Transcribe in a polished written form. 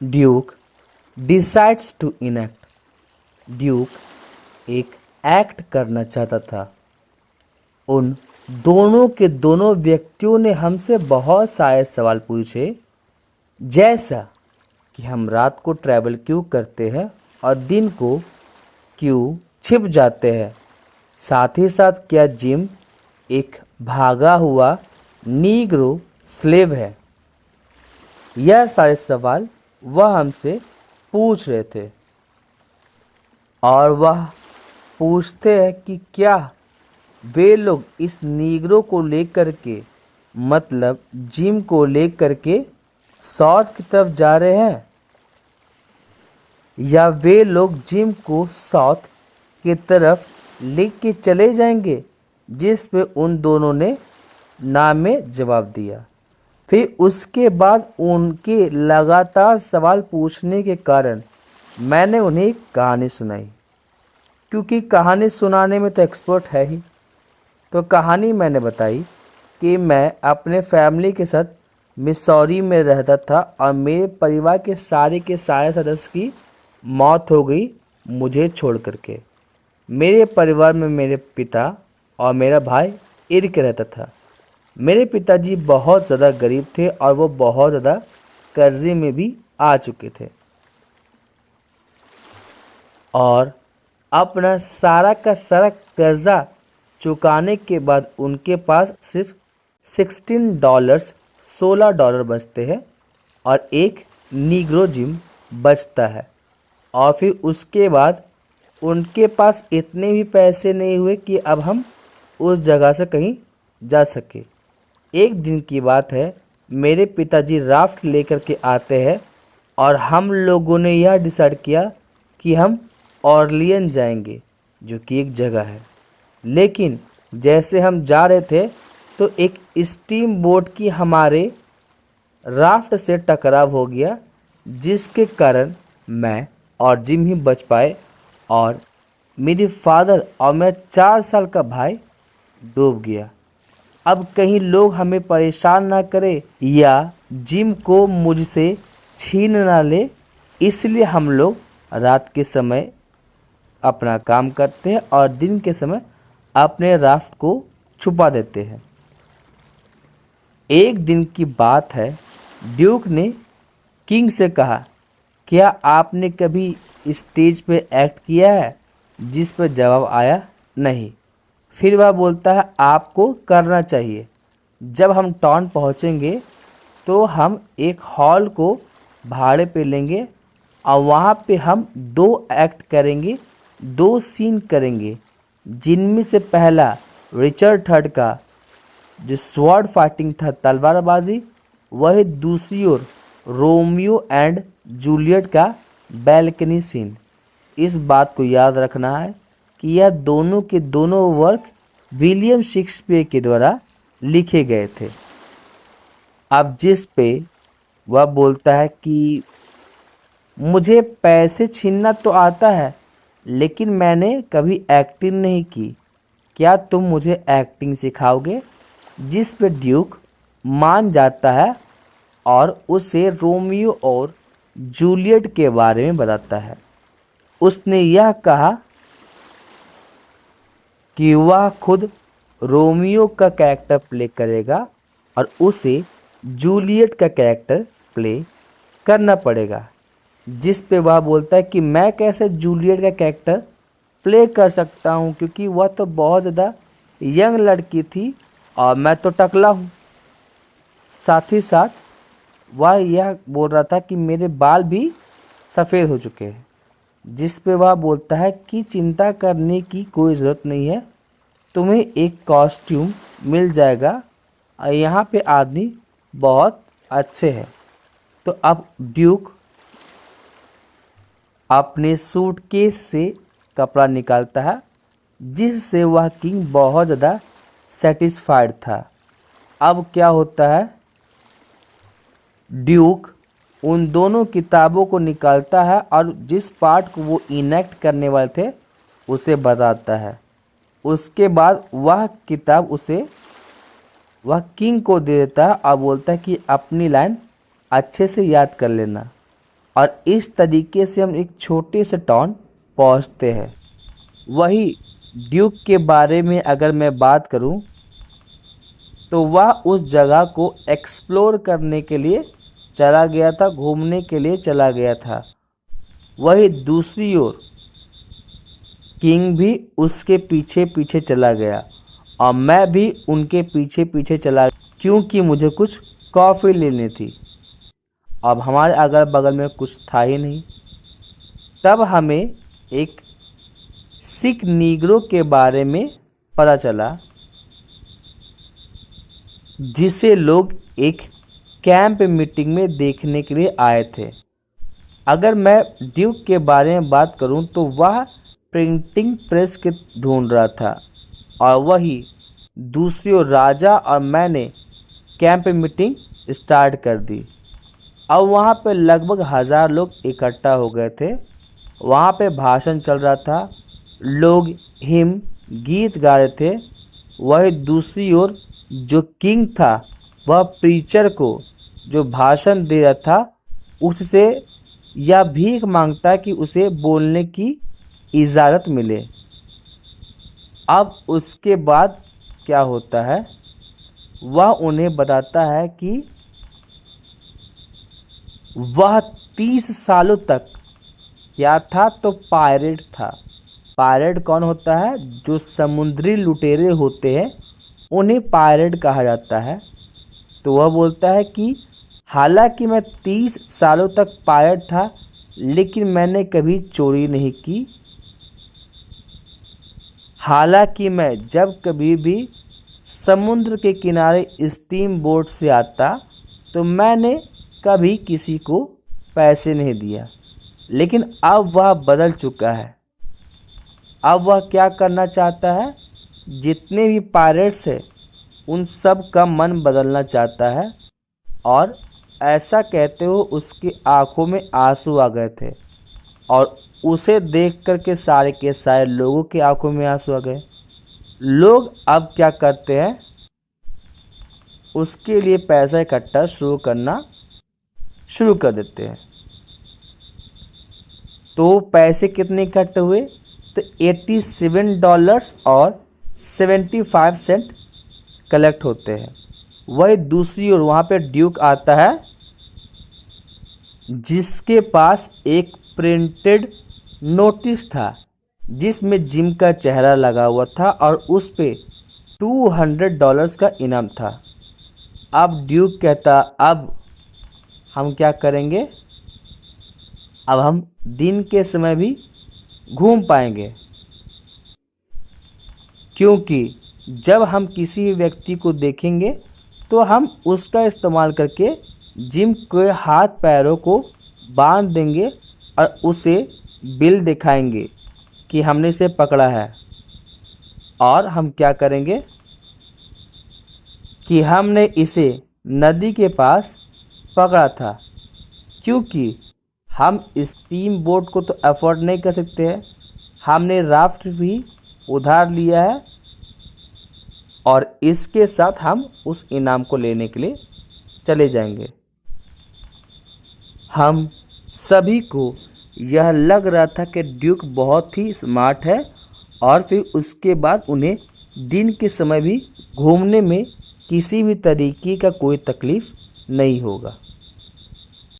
Duke decides to enact. Duke एक act करना चाहता था। उन दोनों के दोनों व्यक्तियों ने हमसे बहुत सारे सवाल पूछे, जैसा कि हम रात को ट्रैवल क्यों करते हैं और दिन को क्यों छिप जाते हैं। साथ ही साथ क्या जिम एक भागा हुआ नीग्रो स्लेव है। यह सारे सवाल वह हमसे पूछ रहे थे और वह पूछते हैं कि क्या वे लोग इस नीग्रो को लेकर के मतलब जिम को लेकर के साउथ की तरफ जा रहे हैं या वे लोग जिम को साउथ की तरफ लेके चले जाएंगे, जिस पे उन दोनों ने ना में जवाब दिया। फिर उसके बाद उनके लगातार सवाल पूछने के कारण मैंने उन्हें एक कहानी सुनाई, क्योंकि कहानी सुनाने में तो एक्सपर्ट है ही। तो कहानी मैंने बताई कि मैं अपने फैमिली के साथ मिसौरी में रहता था और मेरे परिवार के सारे सदस्य की मौत हो गई मुझे छोड़ करके। मेरे परिवार में मेरे पिता और मेरा भाई इर्क रहता था। मेरे पिताजी बहुत ज़्यादा गरीब थे और वो बहुत ज़्यादा कर्जे में भी आ चुके थे और अपना सारा का सारा कर्जा चुकाने के बाद उनके पास सिर्फ $16 बचते हैं और एक नीग्रो जिम बचता है। और फिर उसके बाद उनके पास इतने भी पैसे नहीं हुए कि अब हम उस जगह से कहीं जा सके। एक दिन की बात है, मेरे पिताजी राफ्ट लेकर के आते हैं और हम लोगों ने यह डिसाइड किया कि हम ऑरलियन जाएंगे, जो कि एक जगह है। लेकिन जैसे हम जा रहे थे तो एक स्टीम बोट की हमारे राफ्ट से टकराव हो गया, जिसके कारण मैं और जिम ही बच पाए और मेरे फादर और मेरा 4 साल का भाई डूब गया। अब कहीं लोग हमें परेशान ना करें या जिम को मुझसे छीन ना ले, इसलिए हम लोग रात के समय अपना काम करते हैं और दिन के समय अपने राफ्ट को छुपा देते हैं। एक दिन की बात है, ड्यूक ने किंग से कहा, क्या आपने कभी स्टेज पे एक्ट किया है? जिस पर जवाब आया, नहीं। फिर वह बोलता है, आपको करना चाहिए। जब हम टाउन पहुंचेंगे तो हम एक हॉल को भाड़े पे लेंगे और वहाँ पे हम 2 एक्ट करेंगे, 2 सीन करेंगे, जिनमें से पहला रिचर्ड थर्ड का जो स्वॉर्ड फाइटिंग था, तलवारबाजी, वही दूसरी ओर रोमियो एंड जूलियट का बैल्कनी सीन। इस बात को याद रखना है कि यह दोनों के दोनों वर्क विलियम शेक्सपियर के द्वारा लिखे गए थे। अब जिस पे वह बोलता है कि मुझे पैसे छीनना तो आता है, लेकिन मैंने कभी एक्टिंग नहीं की, क्या तुम मुझे एक्टिंग सिखाओगे? जिस पे ड्यूक मान जाता है और उसे रोमियो और जूलियट के बारे में बताता है। उसने यह कहा कि वह खुद रोमियो का कैरेक्टर प्ले करेगा और उसे जूलियट का कैरेक्टर प्ले करना पड़ेगा। जिस पे वह बोलता है कि मैं कैसे जूलियट का कैरेक्टर प्ले कर सकता हूँ, क्योंकि वह तो बहुत ज़्यादा यंग लड़की थी और मैं तो टकला हूँ। साथ ही साथ वह यह बोल रहा था कि मेरे बाल भी सफ़ेद हो चुके हैं। जिस पे वह बोलता है कि चिंता करने की कोई ज़रूरत नहीं है, तुम्हें एक कॉस्ट्यूम मिल जाएगा और यहाँ पे आदमी बहुत अच्छे हैं। तो अब ड्यूक अपने सूटकेस से कपड़ा निकालता है, जिससे वह किंग बहुत ज़्यादा सेटिस्फाइड था। अब क्या होता है, ड्यूक उन दोनों किताबों को निकालता है और जिस पार्ट को वो इनेक्ट करने वाले थे उसे बताता है। उसके बाद वह किताब वह किंग को दे देता है और बोलता है कि अपनी लाइन अच्छे से याद कर लेना। और इस तरीके से हम एक छोटे से टाउन पहुंचते हैं। वही ड्यूक के बारे में अगर मैं बात करूं तो वह उस जगह को एक्सप्लोर करने के लिए चला गया था, घूमने के लिए चला गया था। वही दूसरी ओर किंग भी उसके पीछे पीछे चला गया और मैं भी उनके पीछे पीछे चला, क्योंकि मुझे कुछ कॉफ़ी लेनी थी। अब हमारे अगल बगल में कुछ था ही नहीं। तब हमें एक सिख नीग्रो के बारे में पता चला, जिसे लोग एक कैंप मीटिंग में देखने के लिए आए थे। अगर मैं ड्यूक के बारे में बात करूं तो वह प्रिंटिंग प्रेस के ढूंढ रहा था और वही दूसरी ओर राजा और मैंने कैंप मीटिंग स्टार्ट कर दी। अब वहाँ पे लगभग 1000 लोग इकट्ठा हो गए थे। वहाँ पे भाषण चल रहा था, लोग हिम गीत गा रहे थे। वही दूसरी ओर जो किंग था वह प्रीचर को जो भाषण दे रहा था उससे यह भीख मांगता कि उसे बोलने की इजाज़त मिले। अब उसके बाद क्या होता है, वह उन्हें बताता है कि वह 30 सालों तक क्या था, तो पायरेट था। पायरेट कौन होता है? जो समुद्री लुटेरे होते हैं उन्हें पायरेट कहा जाता है। तो वह बोलता है कि हालांकि मैं 30 सालों तक पायरेट था लेकिन मैंने कभी चोरी नहीं की। हालांकि मैं जब कभी भी समुद्र के किनारे स्टीम बोट से आता तो मैंने कभी किसी को पैसे नहीं दिया, लेकिन अब वह बदल चुका है। अब वह क्या करना चाहता है, जितने भी पायरेट्स हैं उन सब का मन बदलना चाहता है। और ऐसा कहते हुए उसकी आंखों में आंसू आ गए थे और उसे देख कर के सारे के सारे लोगों की आंखों में आंसू आ गए। लोग अब क्या करते हैं, उसके लिए पैसा इकट्ठा करना शुरू कर देते हैं। तो पैसे कितने इकट्ठे हुए, तो $87 और 75 सेंट कलेक्ट होते हैं। वही दूसरी ओर वहाँ पे ड्यूक आता है जिसके पास एक प्रिंटेड नोटिस था जिसमें जिम का चेहरा लगा हुआ था और उस पे $200 का इनाम था। अब ड्यूक कहता, अब हम क्या करेंगे, अब हम दिन के समय भी घूम पाएंगे, क्योंकि जब हम किसी भी व्यक्ति को देखेंगे तो हम उसका इस्तेमाल करके जिम के हाथ पैरों को बांध देंगे और उसे बिल दिखाएंगे कि हमने इसे पकड़ा है। और हम क्या करेंगे कि हमने इसे नदी के पास पकड़ा था, क्योंकि हम स्टीम बोट को तो अफोर्ड नहीं कर सकते हैं, हमने राफ्ट भी उधार लिया है और इसके साथ हम उस इनाम को लेने के लिए चले जाएंगे। हम सभी को यह लग रहा था कि ड्यूक बहुत ही स्मार्ट है और फिर उसके बाद उन्हें दिन के समय भी घूमने में किसी भी तरीके का कोई तकलीफ़ नहीं होगा।